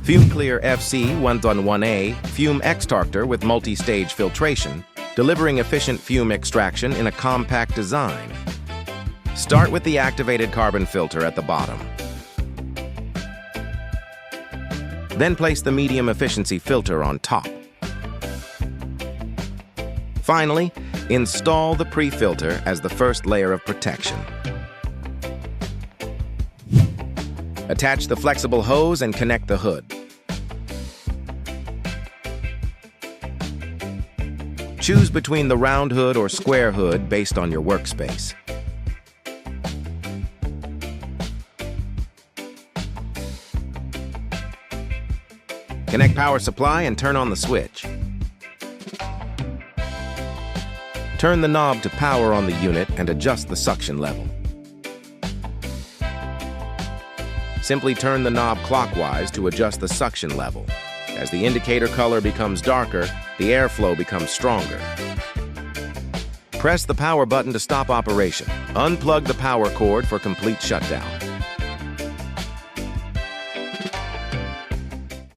FumeClear FC-1001A Fume Extractor with multi-stage filtration, delivering efficient fume extraction in a compact design. Start with the activated carbon filter at the bottom. Then place the medium efficiency filter on top. Finally, install the pre-filter as the first layer of protection. Attach the flexible hose and connect the hood. Choose between the round hood or square hood based on your workspace. Connect power supply and turn on the switch. Turn the knob to power on the unit and adjust the suction level. Simply turn the knob clockwise to adjust the suction level. As the indicator color becomes darker, the airflow becomes stronger. Press the power button to stop operation. Unplug the power cord for complete shutdown.